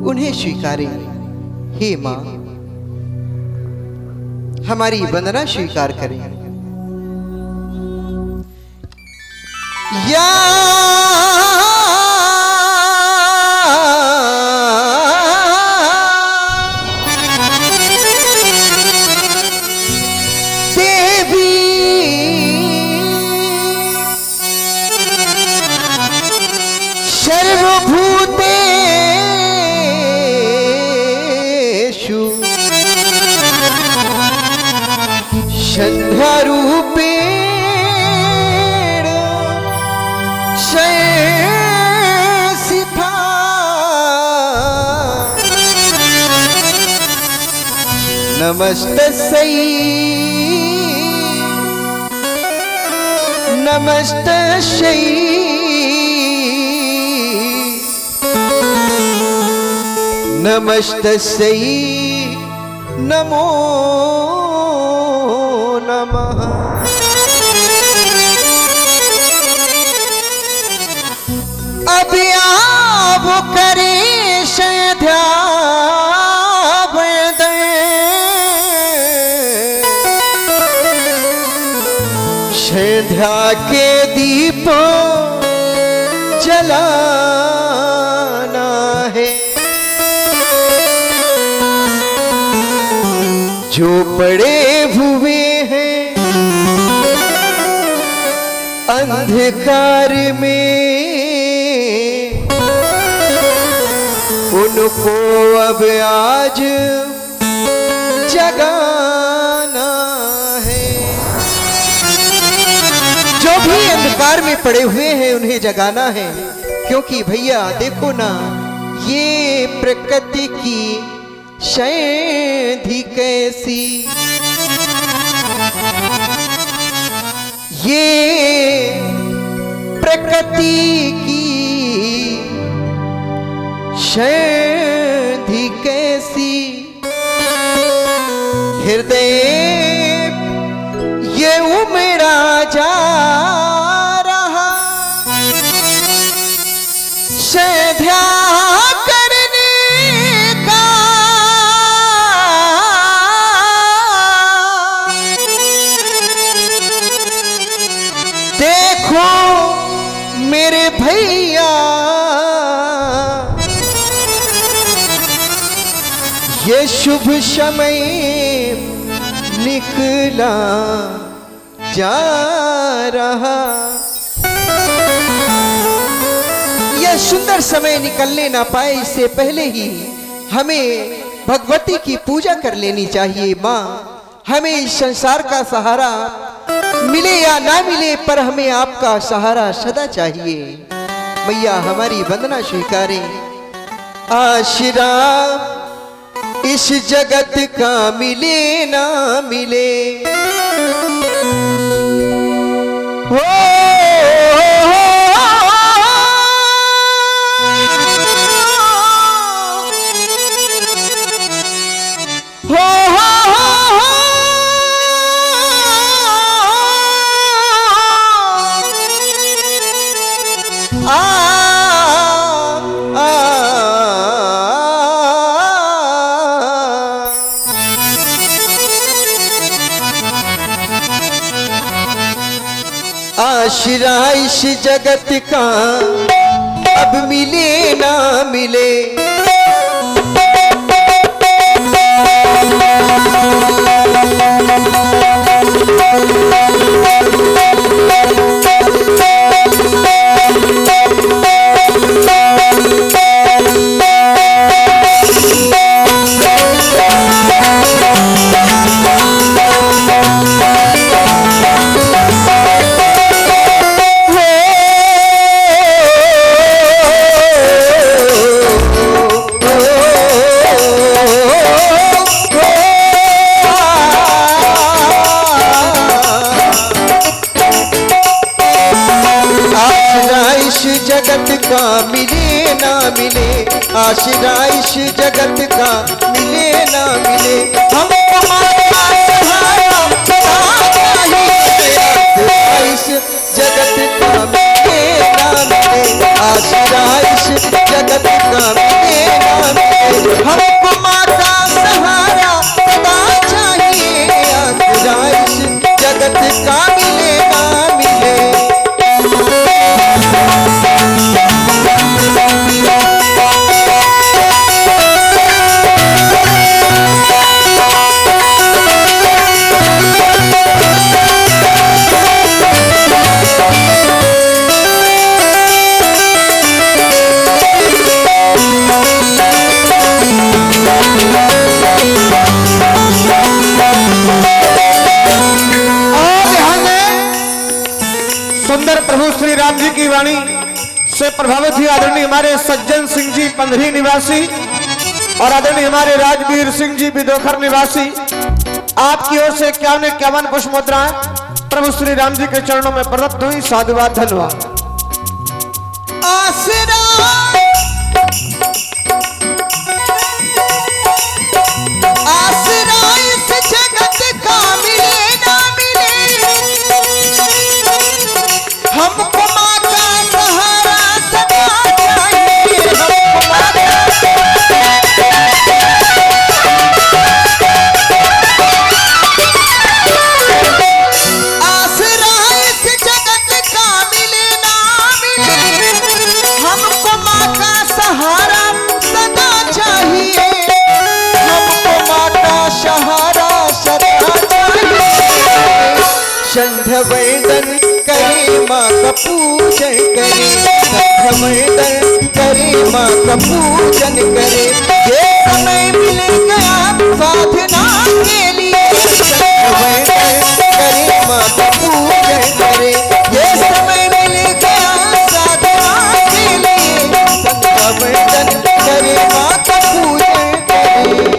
उन्हें स्वीकारें। हे माँ, हमारी वंदना स्वीकार करें। या सर्वभूतेषु संध्यारूपेण संस्थिता नमस्तस्यै नमस्तस्यै नमस्तस्यै नमो नमः। अभ्याव करे संध्यावदन संध्या के दीप जलाना है। जो पड़े हुए हैं अंधकार में उनको अब आज जगाना है। जो भी अंधकार में पड़े हुए हैं उन्हें जगाना है, क्योंकि भैया देखो ना, ये प्रकृति की शैधी कैसी, ये प्रकृति की शैधी कैसी, हृदय ये उमड़ा जा रहा संध्या मेरे भैया। ये शुभ समय निकला जा रहा। यह सुंदर समय निकलने ना पाए, इससे पहले ही हमें भगवती की पूजा कर लेनी चाहिए। माँ, हमें इस संसार का सहारा मिले या ना मिले, पर हमें आपका सहारा सदा चाहिए। मैया, हमारी वंदना स्वीकारें। आशिरा इस जगत का मिले ना मिले, हो आशिरा इस जगत का अब मिले ना मिले, जगत का मिले ना मिले, आशिरा इस जगत का मिले ना मिले, हमको इस जगत का मिले ना मिले, आशिरा इस जगत का मिले ना मिले। वाणी से प्रभावित हुए आदरणीय हमारे सज्जन सिंह जी पंधरी निवासी और आदरणीय हमारे राजवीर सिंह जी विदोखर निवासी, आपकी ओर से 51 पुष्प मुद्राएं प्रभु श्री राम जी के चरणों में प्रदत्त हुई। साधुवाद, धन्यवाद। आसरा आसरा इस जगत का मिले ना मिले, हमको माँ का सहारा सदा चाहिए, हमको माँ आसरा इस जगत का मिले ना मिले, हमको माँ का सहारा सदा चाहिए, हमको माँ का सहारा सदा चाहिए। संध्यावंदन करे माँ का पूजन करे, संध्यावंदन करे माँ का पूजन करे, ये समय मिल गया साधना के लिए, संध्यावंदन करे माँ का पूजन करे, ये समय मिल गया साधना के लिए, संध्यावंदन करे माँ का पूजन करे।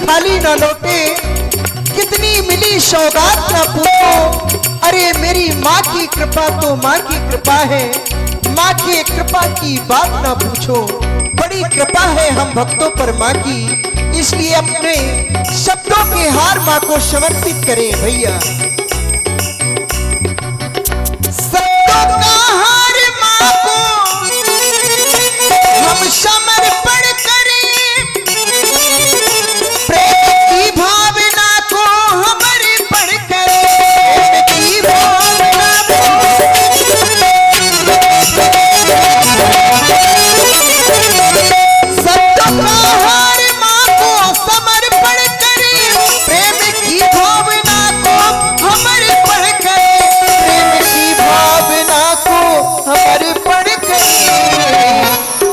खाली न लौटे, कितनी मिली सौगात न पूछो, अरे मेरी माँ की कृपा तो माँ की कृपा है, माँ की कृपा की बात न पूछो, बड़ी कृपा है हम भक्तों पर माँ की, इसलिए अपने शब्दों के हार माँ को समर्पित करें भैया। शब्दों का हार माँ को हम समर्पण करें,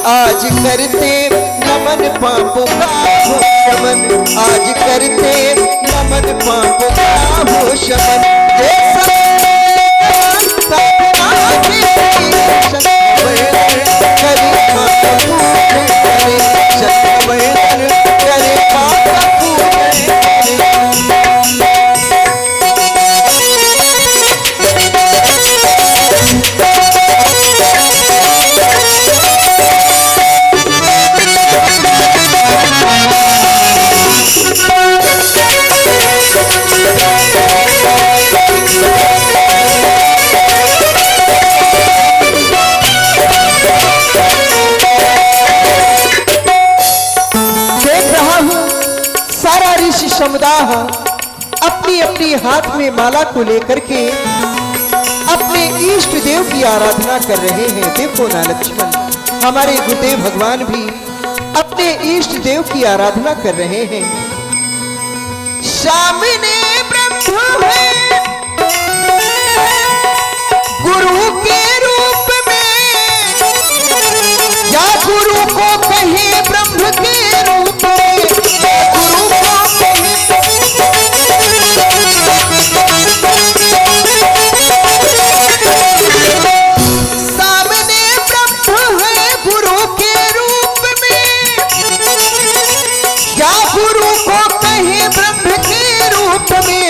आज करते नमन पापों का हो शमन, आज करते नमन पापों का हो शमन, समुदाय अपनी अपनी हाथ में माला को लेकर के अपने इष्ट देव की आराधना कर रहे हैं। देखो ना लक्ष्मण, हमारे गुरुदेव भगवान भी अपने इष्ट देव की आराधना कर रहे हैं। सामने ब्रह्म है गुरु के रूप में, या गुरु को कहे ब्रह्म के रूप में, गुरु को सामने ब्रह्म है गुरु के रूप में, या गुरु को कहे ब्रह्म के रूप में,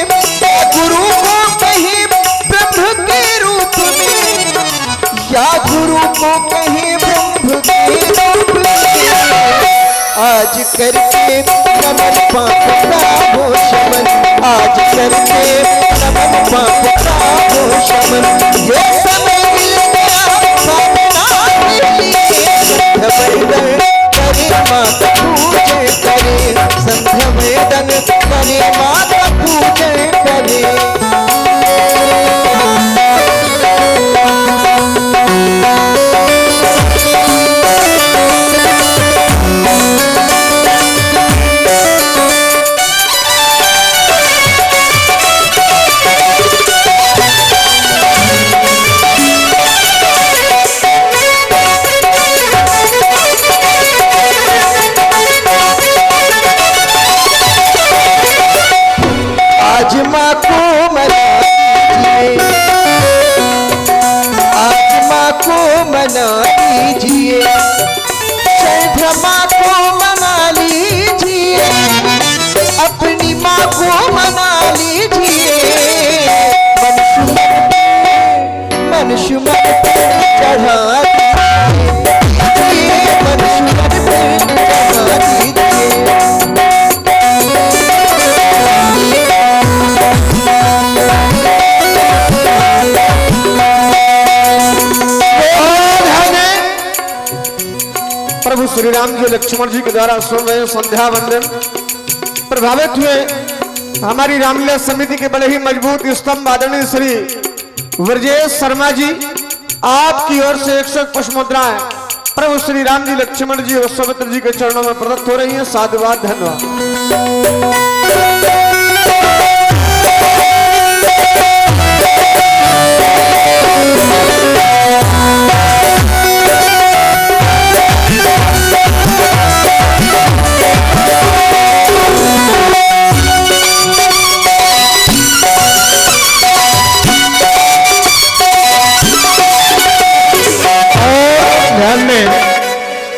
गुरु को कहे ब्रह्म के रूप में, या गुरु को कहे ब्रह्म के रूप में, आज करके नमन पाप का हो शमन, आज करके नमन पाप का हो शमन, ये समय मिल गया साधना के लिए, संध्यावंदन करे माँ का पूजन करे, संध्या श्री राम जी लक्ष्मण जी के द्वारा सुन रहे संध्या वंदन। प्रभावित हुए हमारी रामलीला समिति के बड़े ही मजबूत स्तंभ आदरणीय श्री ब्रजेश शर्मा जी, आपकी ओर से 101 पुष्प मुद्राएं प्रभु श्री राम जी लक्ष्मण जी और सौमित्र जी के चरणों में प्रदत्त हो रही हैं। साधुवाद, धन्यवाद।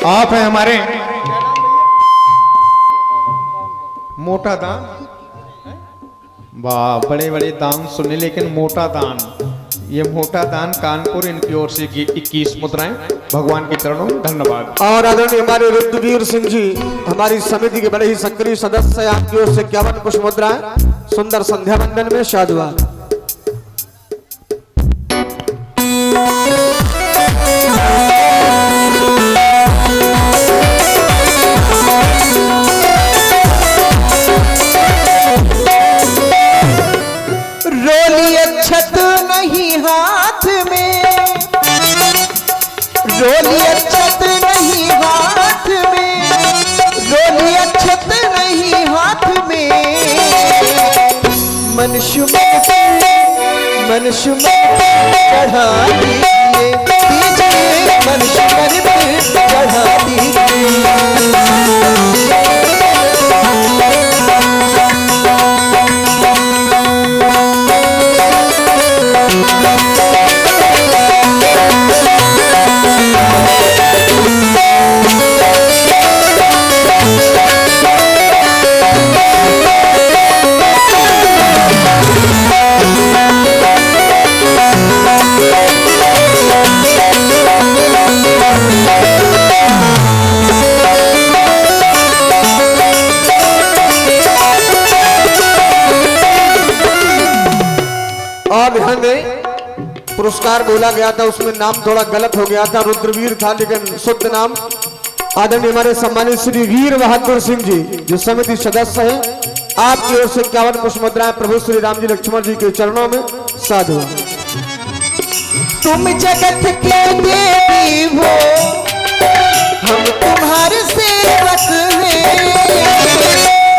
आप हैं हमारे मोटा दान। वाह, बड़े बड़े दान सुने, लेकिन मोटा दान, ये मोटा दान कानपुर, इनकी ओर से 21 मुद्राएं भगवान के चरणों में, धन्यवाद। और आदरणीय हमारे रुद्रवीर सिंह जी हमारी समिति के बड़े ही सक्रिय सदस्य, आपकी ओर से 51 पुष्प मुद्राएं सुंदर संध्या वंदन में, साधुवाद। छत नहीं हाथ में, रोलिया छत नहीं हाथ में, रोलिया छत नहीं हाथ में, मनुष्य मन चढ़ा दीजिए, मनुष्य मन चढ़ा दीजिए। पुरस्कार बोला गया था, उसमें नाम थोड़ा गलत हो गया था, रुद्रवीर था, लेकिन शुद्ध नाम आदरणीय हमारे सम्मानित श्री वीर बहादुर सिंह जी जो समिति सदस्य हैं, आपकी ओर से 51 पुष्प मुद्राएं प्रभु श्री राम जी लक्ष्मण जी के चरणों में, साधु। तुम जगत के देवी हो, हम तुम्हारे सेवक हैं,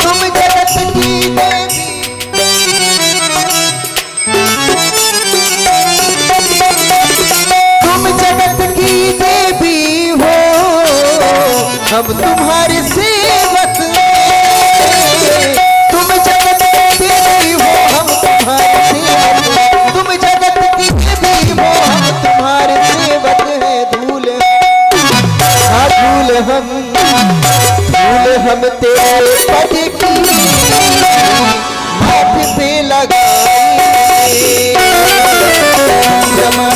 तुम जगत की देवी, तुम जगत की देवी हो, हम तुम्हारे सेवक हैं, तुम जगत की देवी हो, हम तुम्हारे सेवक, तुम जगत की देवी हो, हम तुम्हारे सेवक हैं। धूल हम तेरे पद की माथे पे लगाएंगे, चरणों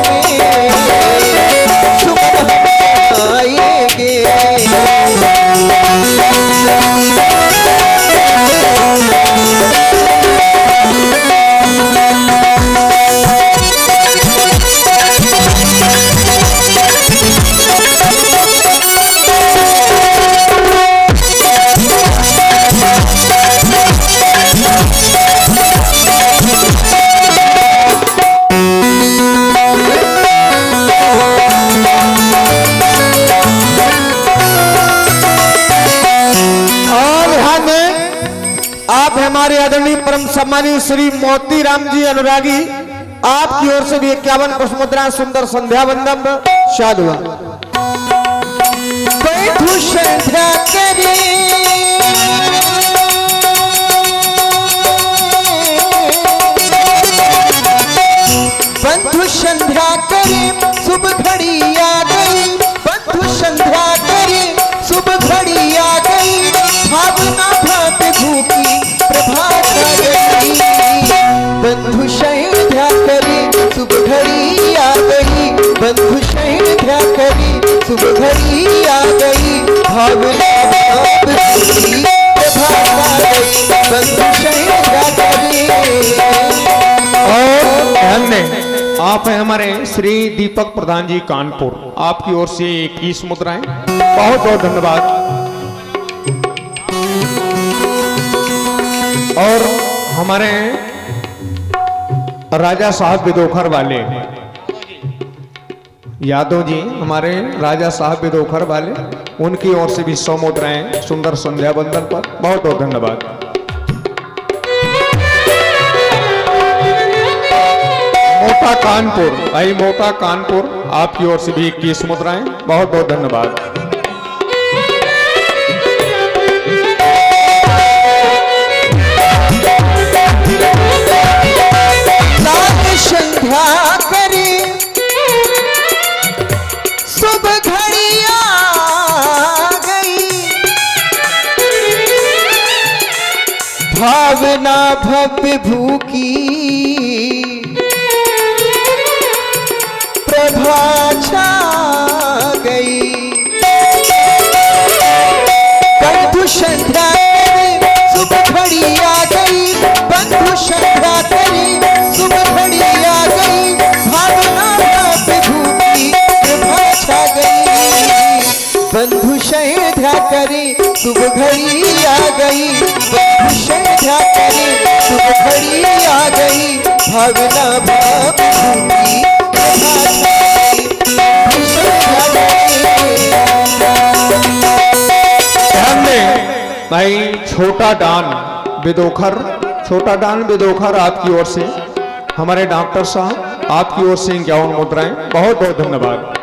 में सुमन आएंगे। हमारे आदरणीय परम सम्मानीय श्री मोती राम जी अनुरागी, आपकी ओर से भी 51 पुष्प मुद्राएं सुंदर संध्या वंदन, साधु। बैठू संध्या करे, बंधु संध्या करे, शुभ घड़ी आ गई, बंधु संध्या करे, शुभ घड़ी आ गई, भावना भात भूखी प्रभात आ गई, बंधु संध्या करे, शुभ घड़ी आ गई, बंधु संध्या करे, शुभ घड़ी आ गई, भावना भात भूखी प्रभात आ गई, बंधु संध्या करे। और ध्यान दें, आप हैं हमारे श्री दीपक प्रधान जी कानपुर, आपकी ओर से 21 मुद्राएं, बहुत बहुत धन्यवाद। और हमारे राजा साहब विदोखर वाले यादव जी, हमारे राजा साहब विदोखर वाले, उनकी ओर से भी 100 मुद्राएं सुंदर संध्या बंदन पर, बहुत बहुत धन्यवाद। मोटा कानपुर, भाई मोटा कानपुर, आपकी ओर से भी 21 मुद्राएं, बहुत बहुत धन्यवाद। संध्या करे सुबह घड़िया गई, भावना भव्य भूखी प्रभा छा गई। बंधु संध्या करे सुबह घड़िया गई, बंधु संध्या करे सुबह घड़िया गई, भावना भव्य भूखी प्रभा छा गई। बंधु संध्या करे सुबह घड़िया गई, बंधु संध्या करे सुबह घड़िया गई, भावना भव्य भूखी भाई छोटा डान विदोखर, छोटा डान विदोखर, आपकी ओर से हमारे डॉक्टर साहब, आपकी ओर से 51 मुद्राएं, बहुत बहुत धन्यवाद।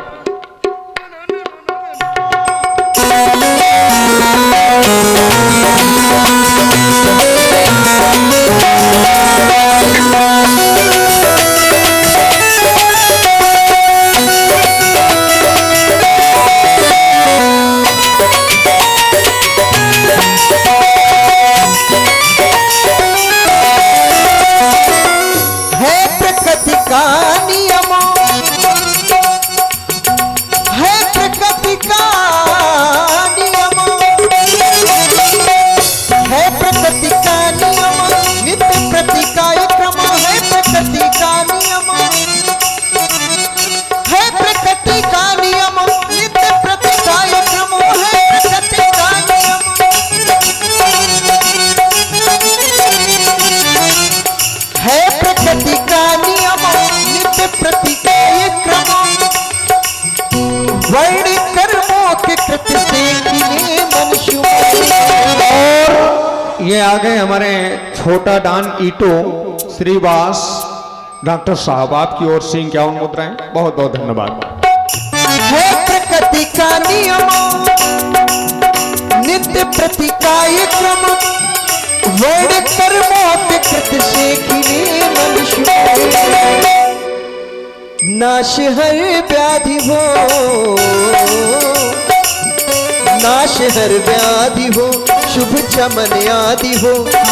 ये आ गए हमारे छोटा डान ईटो श्रीवास डॉक्टर साहब, आपकी ओर से 51 मुद्राएं, बहुत बहुत धन्यवाद। है प्रकृति का नियम नित्य प्रति काय क्रम, वर्ण कर्मों के कृत से खिले मनुष्य, नाश हर व्याधि हो, नाश हर व्याधि हो, शुभ चमन आदि हो,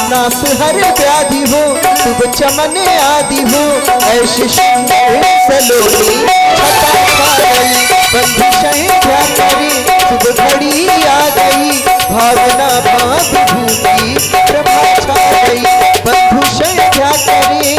नाश हर व्याधि हो, शुभ चमन आदि हो, ऐसे सुंदर सलोनी छटा पा गई, बंधु संध्या करी शुभ घड़ी आ गई, भावना भाव भूमि प्रभा छा गई, बंधु संध्या करी।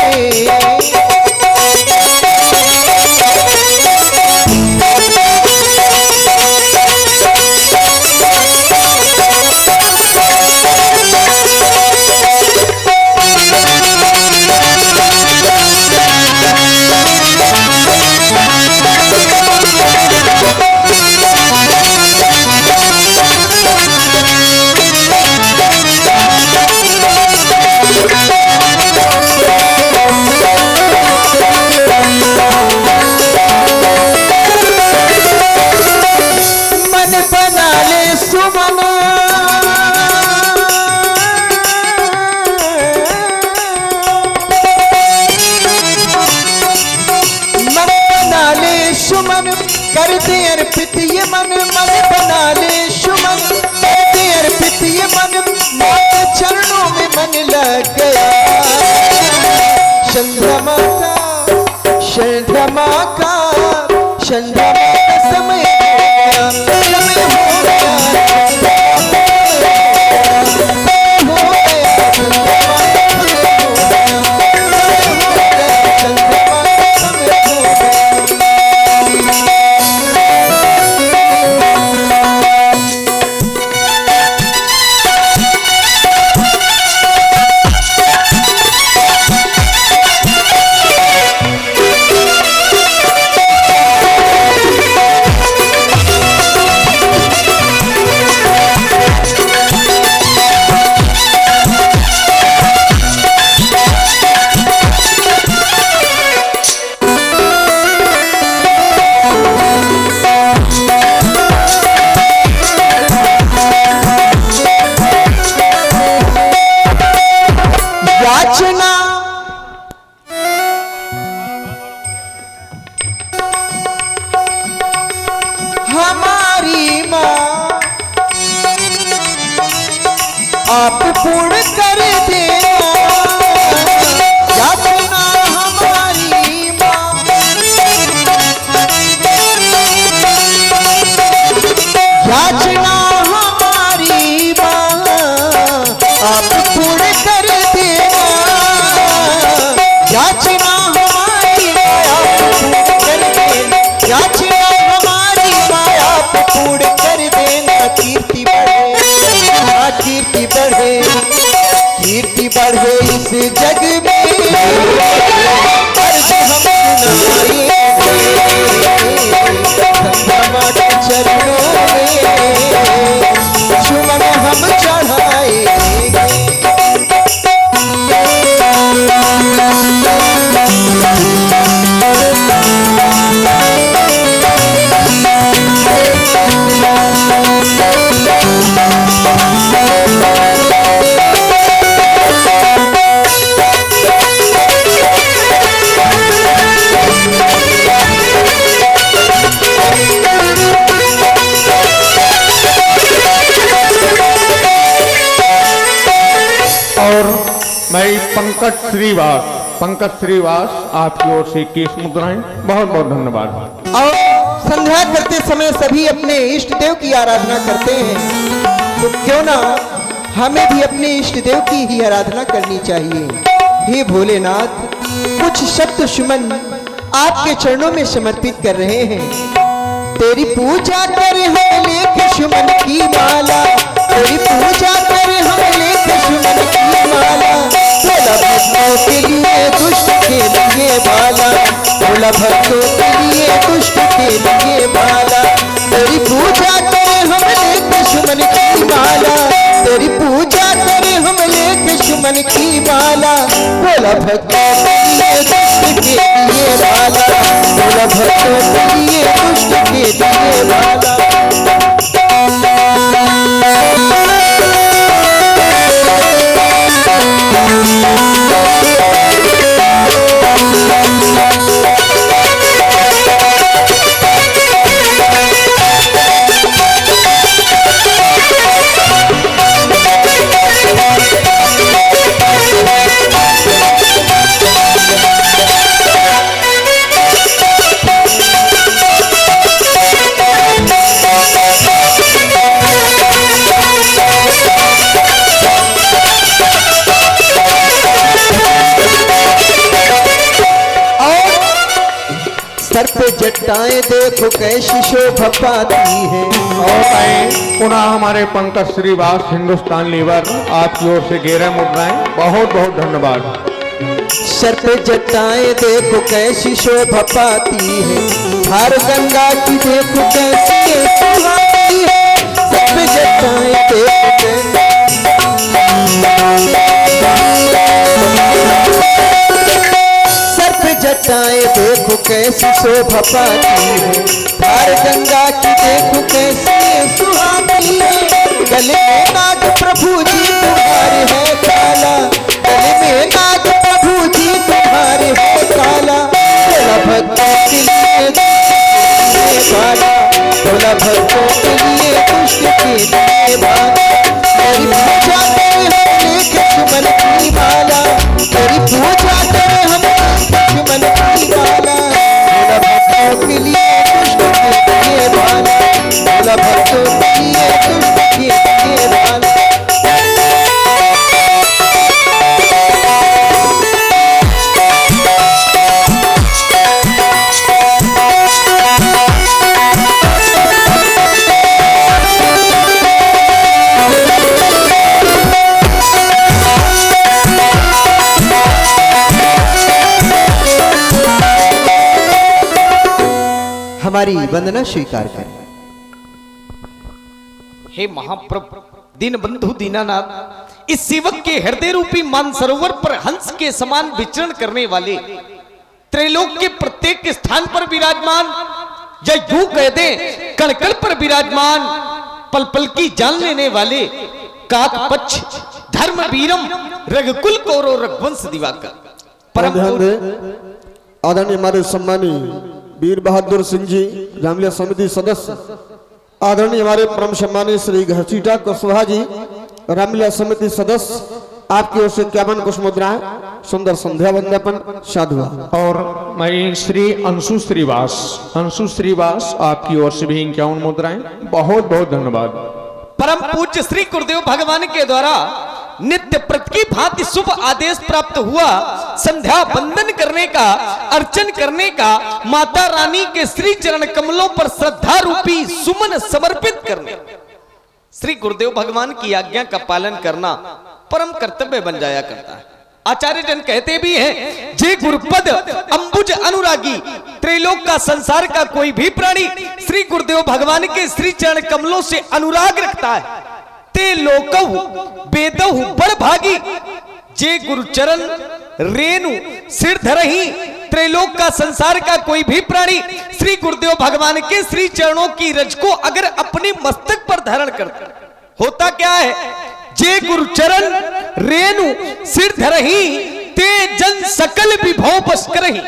करते अर्पित ये मन, मन बना ले सुमन, करते अर्पित ये मन, मौत चरणों में मन लग गया। चंद्रमा का चंद्रमा का चंद्रमा का समय हो गया, समय हो गया, चंद्रमा का समय हो पूर्ण कर देना याचना हमारी माँ। याचना हमारी माँ आप पूर्ण कर देना। याचना हमारी माँ आप पूर्ण कर देना। याचना हमारी माँ आप पूर्ण कर देना। कीर्ति बढ़े, हाँ कीर्ति बढ़े, कीर्ति बढ़े इस जग में, अर्ज हम सुनाएंगे संभ्रमा के चरणों में, सुमन हम चढ़ाएंगे। और मैं पंकज श्रीवास आपकी ओर से 21 मुद्राएं, बहुत बहुत धन्यवाद। और संध्या करते समय सभी अपने इष्ट देव की आराधना करते हैं, तो क्यों ना हमें भी अपने इष्ट देव की ही आराधना करनी चाहिए। हे भोलेनाथ, कुछ शब्द सुमन आपके चरणों में समर्पित कर रहे हैं। तेरी पूजा कर हम लेख सुमन की माला, तेरी पूजा कर हम लेख सुमन की माला। भोला भक्तों के लिए दुष्ट के लिए बाला, भोला भक्तों के लिए दुष्ट के लिए बाला। तेरी पूजा कर हम लेख सुमन की माला, तेरी पूजा कर हम लेख सुमन की माला। भोला भक्तों के लिए दुष्ट के लिए बाला, भोला भक्तों के लिए दुष्ट के लिए बाला। सर पे जटाएं देखो कैसी शोभा पाती है। और मैं पुनः हमारे पंकज श्रीवास हिंदुस्तान लीवर आपकी ओर से 11 मुद्राएं, बहुत बहुत धन्यवाद। सर पे जटाएं देखो कैसी शोभा पाती है, हर गंगा की देखो कैसी सुहाती है। सर पे जटाएं देखो जटाएं देखो कैसी शोभा पाती है, धार गंगा की देखो कैसी सुहाती है। गले में नाग प्रभु जी तुम्हारे है काला, गले में नाग प्रभु जी तुम्हारे है काला। भोला भक्तों के लिए बाला, भोला भक्तों के लिए दुष्ट के लिए बाला। तेरी पूजा करे हम लेख सुमन की माला, तेरी पूजा करे हम सुमन की माला। भोला भक्तों के लिए दुष्ट के लिए बाला, भोला भक्तों के लिए दुष्ट के लिए बाला। हमारी वंदना स्वीकार करें। हे महाप्रभु दीन बंधु दीनानाथ, इस सेवक के हृदय रूपी मानसरोवर पर हंस के समान विचरण करने वाले, त्रैलोक के प्रत्येक स्थान पर विराजमान, या यूं कह दे कण कण पर विराजमान, पल पल की जान लेने वाले काक पक्ष धर्म वीरम रघुकुल कौरव रघुवंश दिवाकर परम आदरणीय हमारे सम्मानी वीर बहादुर सिंह जी रामलीला समिति सदस्य, आदरणीय हमारे परम सम्मानी श्री घसीटा कुशवाहा जी, रामलीला समिति सदस्य आपकी ओर से 51 कुछ मुद्राएं सुंदर संध्या वंदन साधु। और मैं श्री अंशु श्रीवास आपकी ओर से भी 51 मुद्राएं, बहुत बहुत धन्यवाद। परम पूज्य श्री गुरुदेव भगवान के द्वारा नित्य प्रत की भांति शुभ आदेश प्राप्त हुआ संध्या बंदन करने का, अर्चन करने का, माता रानी के श्री चरण कमलों पर श्रद्धा रूपी सुमन समर्पित करने, श्री गुरुदेव भगवान की आज्ञा का पालन करना परम कर्तव्य बन जाया करता है। आचार्य जन कहते भी हैं, जे गुरुपद अंबुज अनुरागी, त्रैलोक का संसार का कोई भी प्राणी श्री गुरुदेव भगवान के श्री चरण कमलों से अनुराग रखता है, ते लोकहु बेदहु बड़ भागी। जे गुरुचरण रेणु सिर धरही, त्रैलोक का संसार का कोई भी प्राणी श्री गुरुदेव भगवान के श्री चरणों की रज को अगर अपने मस्तक पर धारण करता, होता क्या है, जे गुरुचरण रेणु सिर धरही, ते जन सकल विभव बस करही।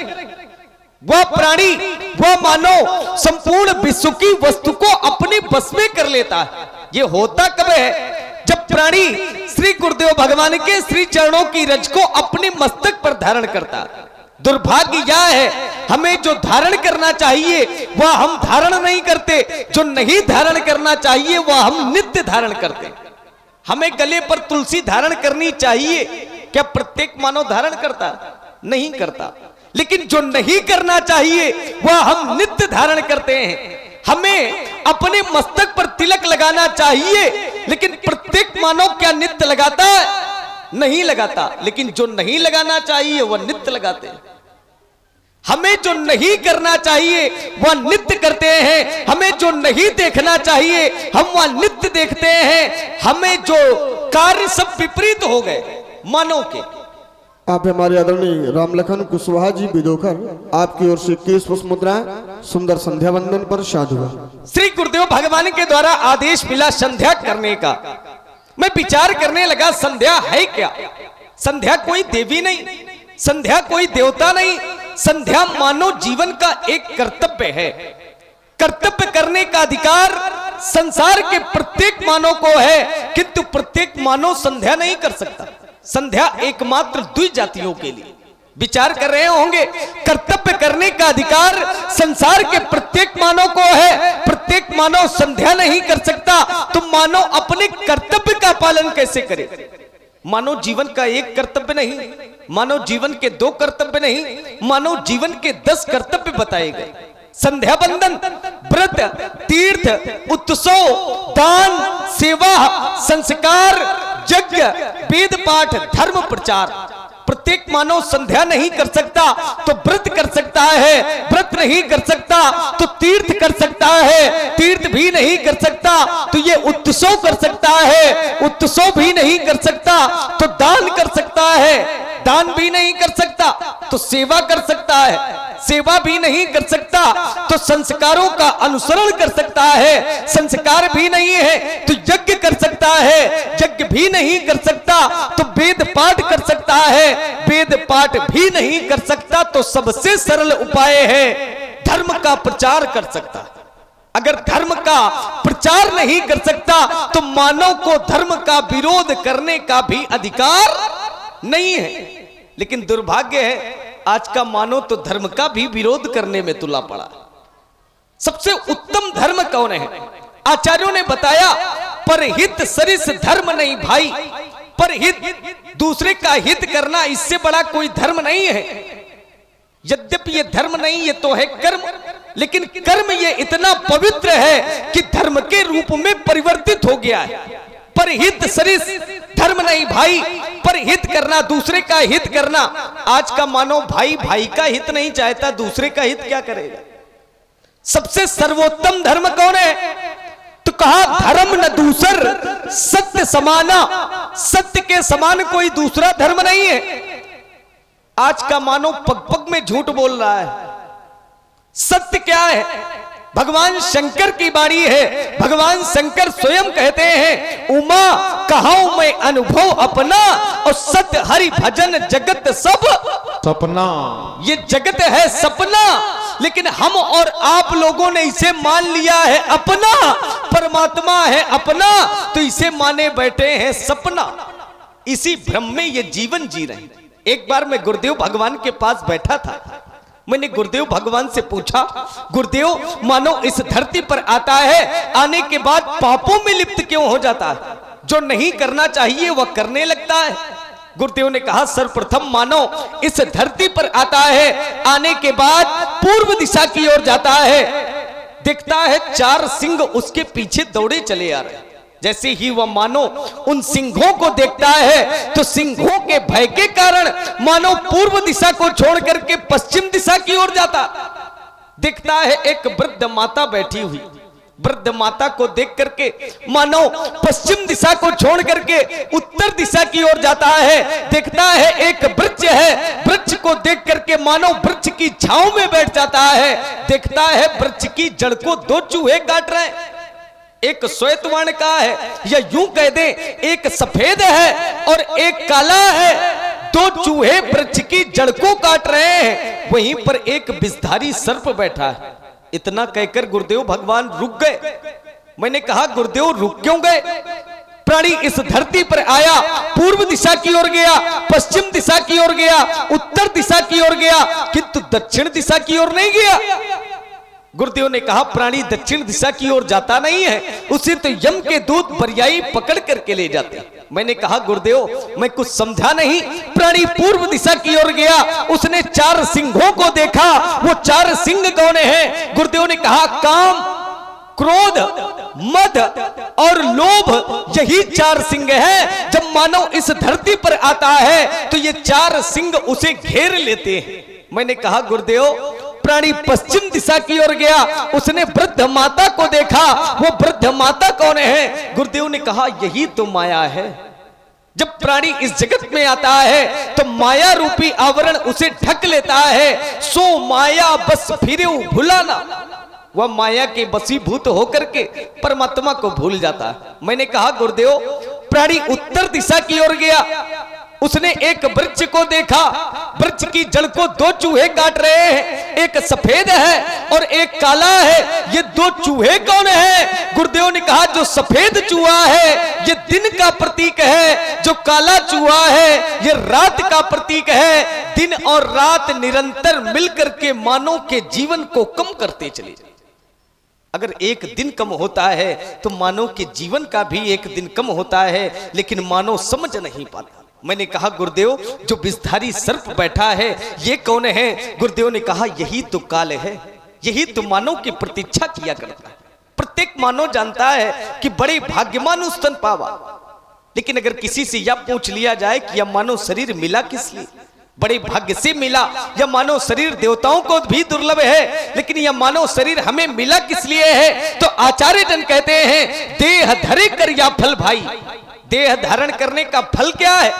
वह प्राणी, वह मानव संपूर्ण विश्व की वस्तु को अपने बस में कर लेता है। ये होता कब है, जब प्राणी श्री गुरुदेव भगवान के श्री चरणों की रज को अपने मस्तक पर धारण करता है। दुर्भाग्य यह है, हमें जो धारण करना चाहिए वह हम धारण नहीं करते, जो नहीं धारण करना चाहिए वह हम नित्य धारण करते। हमें गले पर तुलसी धारण करनी चाहिए, क्या प्रत्येक मानव धारण करता? नहीं करता। लेकिन जो नहीं करना चाहिए वह हम नित्य धारण करते हैं। हमें अपने मस्तक पर तिलक लगाना चाहिए, लेकिन प्रत्येक मानव क्या नित्य लगाता है? नहीं लगाता। लेकिन जो नहीं लगाना चाहिए वह नित्य लगाते हैं। हमें जो नहीं करना चाहिए वह नित्य करते हैं, हमें जो नहीं देखना चाहिए हम वह नित्य देखते हैं। हमें जो कार्य सब विपरीत हो गए मानव के। आप हमारे आदरणीय रामलखन कुशवाहा जी विदोखर आपकी ओर से 21 पुष्प मुद्राएं सुंदर संध्या वंदन पर साधु। श्री गुरुदेव भगवान के द्वारा आदेश मिला संध्या करने का। मैं विचार करने लगा, संध्या है क्या? संध्या कोई देवी नहीं, संध्या कोई देवता नहीं, संध्या मानव जीवन का एक कर्तव्य है। कर्तव्य करने का अधिकार संसार के प्रत्येक मानव को है, किंतु प्रत्येक मानव संध्या नहीं कर सकता। संध्या एकमात्र द्वि जातियों के लिए। विचार कर रहे होंगे, कर्तव्य करने का अधिकार संसार के प्रत्येक मानव को है, प्रत्येक मानव संध्या नहीं कर सकता, तो मानव अपने कर्तव्य का पालन कैसे करे? मानव जीवन का एक कर्तव्य नहीं, मानव जीवन के 2 कर्तव्य नहीं, मानव जीवन के 10 कर्तव्य बताए गए। संध्या बंदन, व्रत, तीर्थ, उत्सव, दान, सेवा, संस्कार, यज्ञ, वेद पाठ, धर्म प्रचार। प्रत्येक मानव संध्या नहीं कर सकता तो व्रत कर सकता है, व्रत नहीं कर सकता तो तीर्थ कर सकता है, तीर्थ भी नहीं कर सकता तो ये उत्सव कर सकता है, उत्सव भी नहीं कर सकता तो दान कर सकता है, दान भी नहीं कर सकता तो सेवा कर सकता है, सेवा भी नहीं कर सकता तो संस्कारों का अनुसरण कर सकता है, संस्कार भी नहीं है तो यज्ञ कर सकता है, यज्ञ भी नहीं कर सकता तो वेद पाठ कर सकता है, वेद पाठ भी नहीं कर सकता तो सबसे सरल उपाय है धर्म का प्रचार कर सकता है। अगर धर्म का प्रचार नहीं कर सकता तो मानव को धर्म का विरोध करने का भी अधिकार नहीं है। लेकिन दुर्भाग्य है, आज का मानव तो धर्म का भी विरोध करने में तुला पड़ा। सबसे उत्तम धर्म कौन है? आचार्यों ने बताया, परहित सरिस धर्म नहीं भाई। परहित, दूसरे का हित करना, इससे बड़ा कोई धर्म नहीं है। यद्यपि ये धर्म नहीं, ये तो है कर्म, लेकिन कर्म ये इतना पवित्र है कि धर्म के रूप में परिवर्तित हो गया है। परहित सरिस धर्म नहीं भाई, पर हित करना, दूसरे का हित करना। आज का मानव भाई भाई का हित नहीं चाहता, दूसरे का हित क्या करेगा? सबसे सर्वोत्तम धर्म कौन है? तो कहा धर्म न दूसर सत्य समाना। सत्य के समान कोई दूसरा धर्म नहीं है। आज का मानव पग पग में झूठ बोल रहा है। सत्य क्या है? भगवान शंकर की वाणी है। भगवान शंकर स्वयं कहते हैं, उमा कहाऊं मैं अनुभव अपना, और सत्य हरि भजन जगत सब सपना। ये जगत है सपना, लेकिन हम और आप लोगों ने इसे मान लिया है अपना, परमात्मा है अपना, तो इसे माने बैठे हैं सपना। इसी भ्रम में ये जीवन जी रहे हैं। एक बार मैं गुरुदेव भगवान के पास बैठा था, मैंने गुरुदेव भगवान से पूछा, गुरुदेव मानो इस धरती पर आता है, आने के बाद पापों में लिप्त क्यों हो जाता है, जो नहीं करना चाहिए वह करने लगता है। गुरुदेव ने कहा, सर्वप्रथम मानो इस धरती पर आता है, आने के बाद पूर्व दिशा की ओर जाता है, देखता है 4 सिंह उसके पीछे दौड़े चले आ रहे हैं। जैसे ही वह मानो उन सिंहों को देखता है तो सिंहों के भय के कारण मानो पूर्व दिशा को छोड़ करके पश्चिम दिशा की ओर जाता। देखता है एक वृद्ध माता बैठी हुई, वृद्ध माता को देख करके मानो पश्चिम दिशा को छोड़ करके उत्तर दिशा की ओर जाता है। देखता है एक वृक्ष है, वृक्ष को देख करके मानो वृक्ष की छांव में बैठ जाता है। देखता है वृक्ष की जड़ को 2 चूहे काट रहे हैं, एक श्वेतवर्ण का है, या यूं कह दे एक सफेद है और एक काला है। 2 चूहे वृक्ष की जड़ को काट रहे हैं, वहीं पर एक विषधारी सर्प बैठा है। इतना कहकर गुरुदेव भगवान रुक गए। मैंने कहा, गुरुदेव रुक क्यों गए? प्राणी इस धरती पर आया, पूर्व दिशा की ओर गया, पश्चिम दिशा की ओर गया, उत्तर दिशा की ओर गया, किंतु दक्षिण दिशा की ओर नहीं गया। गुरुदेव ने कहा, प्राणी दक्षिण दिशा की ओर जाता नहीं है, उसे तो यम के दूत बरियाई पकड़ करके ले जाते। मैंने कहा, गुरुदेव मैं कुछ समझा नहीं। प्राणी पूर्व दिशा की ओर गया, उसने 4 सिंहों को देखा। वो 4 सिंह कौन हैं? गुरुदेव ने कहा, काम, क्रोध, मद और लोभ, यही 4 सिंह हैं। जब मानव इस धरती पर आता है तो ये 4 सिंह उसे घेर लेते हैं। मैंने कहा, गुरुदेव प्राणी पश्चिम दिशा की ओर गया, उसने वृद्ध माता को देखा। वो वृद्ध माता कौन है? गुरुदेव ने कहा, यही तो माया है। जब प्राणी इस जगत में आता है तो माया रूपी आवरण उसे ढक लेता है। सो माया बस फिरे भुलाना, वह माया के बसीभूत होकर के परमात्मा को भूल जाता है। मैंने कहा, गुरुदेव प्राणी उत्तर दिशा की ओर गया, उसने एक वृक्ष को देखा, वृक्ष की जड़ को 2 चूहे काट रहे हैं, एक सफेद है और एक काला है। ये 2 चूहे कौन है? गुरुदेव ने कहा, जो सफेद चूहा है ये दिन का प्रतीक है, जो काला चूहा है ये रात का प्रतीक है। दिन और रात निरंतर मिलकर के मानव के जीवन को कम करते चले जाए। अगर एक दिन कम होता है तो मानव के जीवन का भी एक दिन कम होता है, लेकिन मानव समझ नहीं पाता। मैंने कहा, गुरुदेव जो विषधारी सर्प बैठा है ये कौन है? गुरुदेव ने कहा, यही तो काल है, यही तो मानव की प्रतीक्षा किया करता है। प्रत्येक मानव जानता है कि बड़े भाग्यमान स्तन पावा, लेकिन अगर किसी से यह पूछ लिया जाए कि यह मानव शरीर मिला किस लिए, बड़े भाग्य से मिला। यह मानव शरीर देवताओं को भी दुर्लभ है, लेकिन यह मानव शरीर हमें मिला किस लिए है? तो आचार्य जन कहते हैं, देह धरे कर या फल भाई, देह धारण करने का फल क्या है?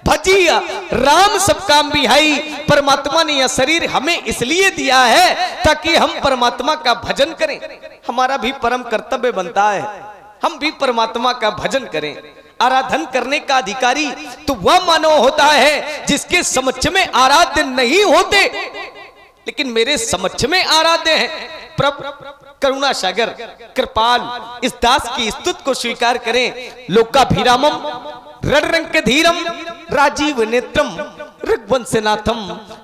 भजिया राम सब काम बिहाई। परमात्मा ने यह शरीर हमें इसलिए दिया है ताकि हम परमात्मा का भजन करें। हमारा भी परम कर्तव्य बनता है, हम भी परमात्मा का भजन करें। आराधन करने का अधिकारी तो वह मानव होता है जिसके समक्ष में आराध्य नहीं होते, लेकिन मेरे समक्ष में आराध्य हैं। प्रभु करुणा सागर कृपाल, इस दास की स्तुति को स्वीकार करें। लोकाभिरामम रणरंक धीरम राजीव नेत्रम ऋग्वंशनाथम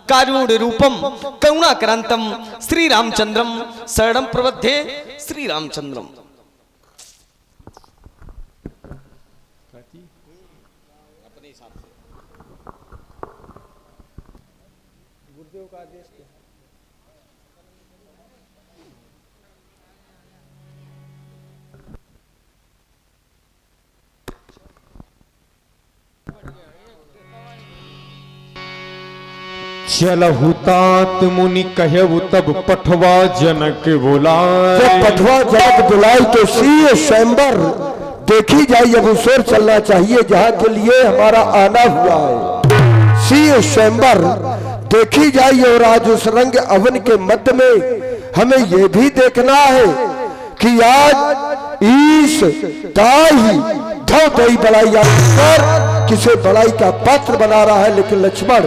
कारुण्य रूपम करुणाक्रांतम श्री रामचंद्रम शरणम प्रबद्धे श्री रामचंद्रम। गुरुदेव का आदेश क्या? चलहु तात मुनि कहु तब पठवा जनक बुलाए। जब पठवा जनक बुलाए तो सी स्वयंवर देखी जाए। अब उस ओर चलना चाहिए जहाँ के लिए हमारा आना हुआ है। सी स्वयंवर देखी जाए और आज उस रंग अवन के मध्य में हमें यह भी देखना है कि आज ईश दाई धो दई बड़ाई किसे बड़ाई का पात्र बना रहा है, लेकिन लक्ष्मण